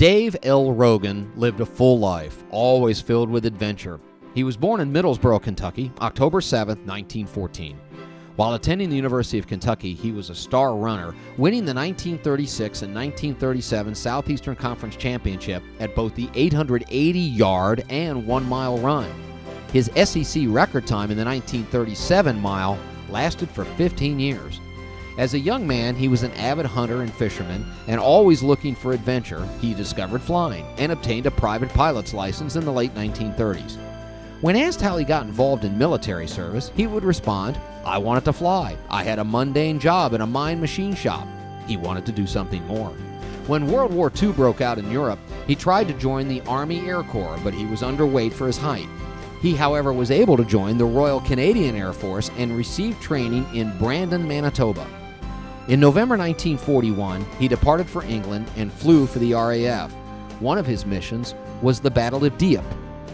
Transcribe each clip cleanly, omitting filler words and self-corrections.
Dave L. Rogan lived a full life, always filled with adventure. He was born in Middlesboro, Kentucky, October 7, 1914. While attending the University of Kentucky, he was a star runner, winning the 1936 and 1937 Southeastern Conference Championship at both the 880-yard and 1-mile run. His SEC record time in the 1937 mile lasted for 15 years. As a young man, he was an avid hunter and fisherman, and always looking for adventure. He discovered flying and obtained a private pilot's license in the late 1930s. When asked how he got involved in military service, he would respond, "I wanted to fly. I had a mundane job in a mine machine shop." He wanted to do something more. When World War II broke out in Europe, he tried to join the Army Air Corps, but he was underweight for his height. He, however, was able to join the Royal Canadian Air Force and receive training in Brandon, Manitoba. In November 1941, he departed for England and flew for the RAF. One of his missions was the Battle of Dieppe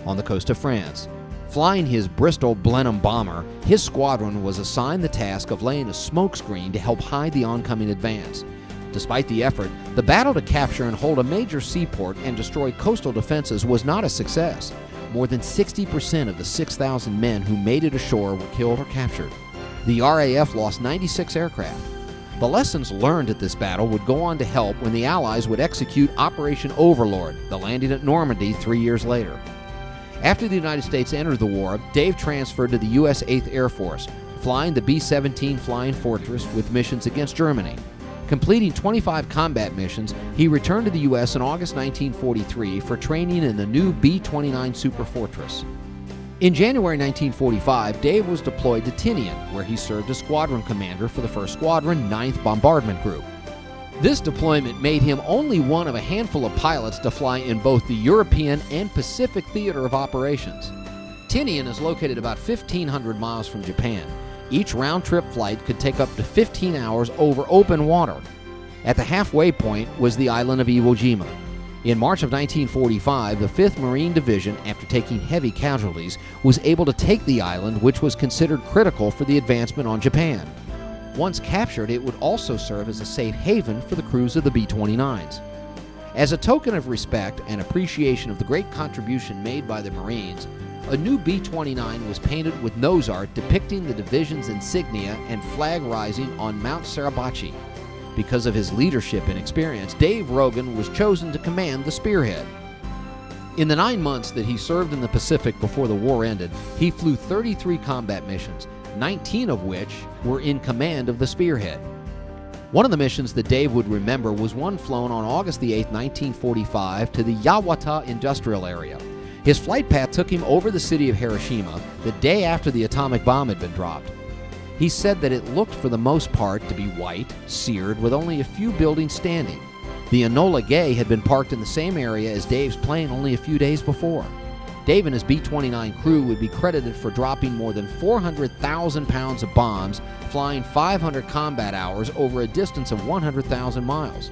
on the coast of France. Flying his Bristol Blenheim bomber, his squadron was assigned the task of laying a smokescreen to help hide the oncoming advance. Despite the effort, the battle to capture and hold a major seaport and destroy coastal defenses was not a success. More than 60% of the 6,000 men who made it ashore were killed or captured. The RAF lost 96 aircraft. The lessons learned at this battle would go on to help when the Allies would execute Operation Overlord, the landing at Normandy 3 years later. After the United States entered the war, Dave transferred to the U.S. 8th Air Force, flying the B-17 Flying Fortress with missions against Germany. Completing 25 combat missions, he returned to the U.S. in August 1943 for training in the new B-29 Super Fortress. In January 1945, Dave was deployed to Tinian, where he served as squadron commander for the 1st Squadron, 9th Bombardment Group. This deployment made him only one of a handful of pilots to fly in both the European and Pacific theater of operations. Tinian is located about 1,500 miles from Japan. Each round-trip flight could take up to 15 hours over open water. At the halfway point was the island of Iwo Jima. In March of 1945, the 5th Marine Division, after taking heavy casualties, was able to take the island, which was considered critical for the advancement on Japan. Once captured, it would also serve as a safe haven for the crews of the B-29s. As a token of respect and appreciation of the great contribution made by the Marines, a new B-29 was painted with nose art depicting the division's insignia and flag rising on Mount Suribachi. Because of his leadership and experience, Dave Rogan was chosen to command the Spearhead. In the 9 months that he served in the Pacific before the war ended, he flew 33 combat missions, 19 of which were in command of the Spearhead. One of the missions that Dave would remember was one flown on August 8, 1945 to the Yawata industrial area. His flight path took him over the city of Hiroshima the day after the atomic bomb had been dropped. He said that it looked for the most part to be white, seared, with only a few buildings standing. The Enola Gay had been parked in the same area as Dave's plane only a few days before. Dave and his B-29 crew would be credited for dropping more than 400,000 pounds of bombs, flying 500 combat hours over a distance of 100,000 miles.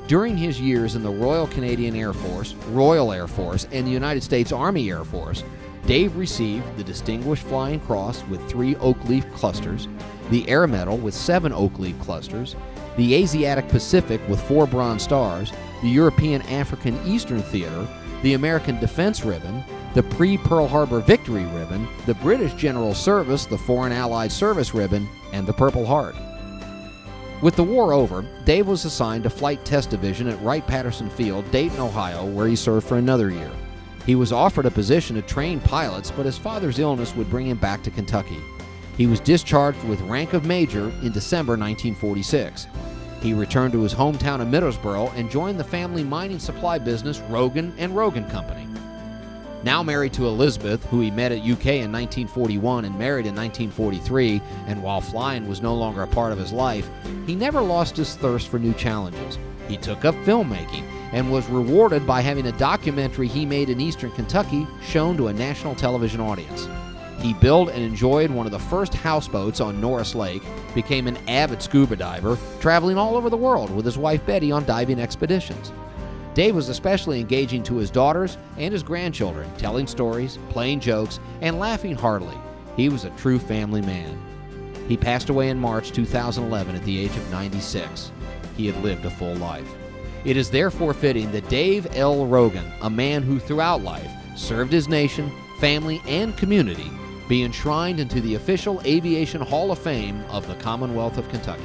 During his years in the Royal Canadian Air Force, Royal Air Force, and the United States Army Air Force, Dave received the Distinguished Flying Cross with 3 Oak Leaf clusters, the Air Medal with 7 Oak Leaf clusters, the Asiatic Pacific with 4 Bronze Stars, the European African Eastern Theater, the American Defense Ribbon, the Pre-Pearl Harbor Victory Ribbon, the British General Service, the Foreign Allied Service Ribbon, and the Purple Heart. With the war over, Dave was assigned to Flight Test Division at Wright-Patterson Field, Dayton, Ohio, where he served for another year. He was offered a position to train pilots, but his father's illness would bring him back to Kentucky. He was discharged with rank of major in December 1946. He returned to his hometown of Middlesboro and joined the family mining supply business Rogan and Rogan Company. Now married to Elizabeth, who he met at UK in 1941 and married in 1943, and while flying was no longer a part of his life, he never lost his thirst for new challenges. He took up filmmaking and was rewarded by having a documentary he made in eastern Kentucky shown to a national television audience. He built and enjoyed one of the first houseboats on Norris Lake, became an avid scuba diver, traveling all over the world with his wife Betty on diving expeditions. Dave was especially engaging to his daughters and his grandchildren, telling stories, playing jokes, and laughing heartily. He was a true family man. He passed away in March 2011 at the age of 96. He had lived a full life. It is therefore fitting that Dave L. Rogan, a man who throughout life served his nation, family, and community, be enshrined into the official Aviation Hall of Fame of the Commonwealth of Kentucky.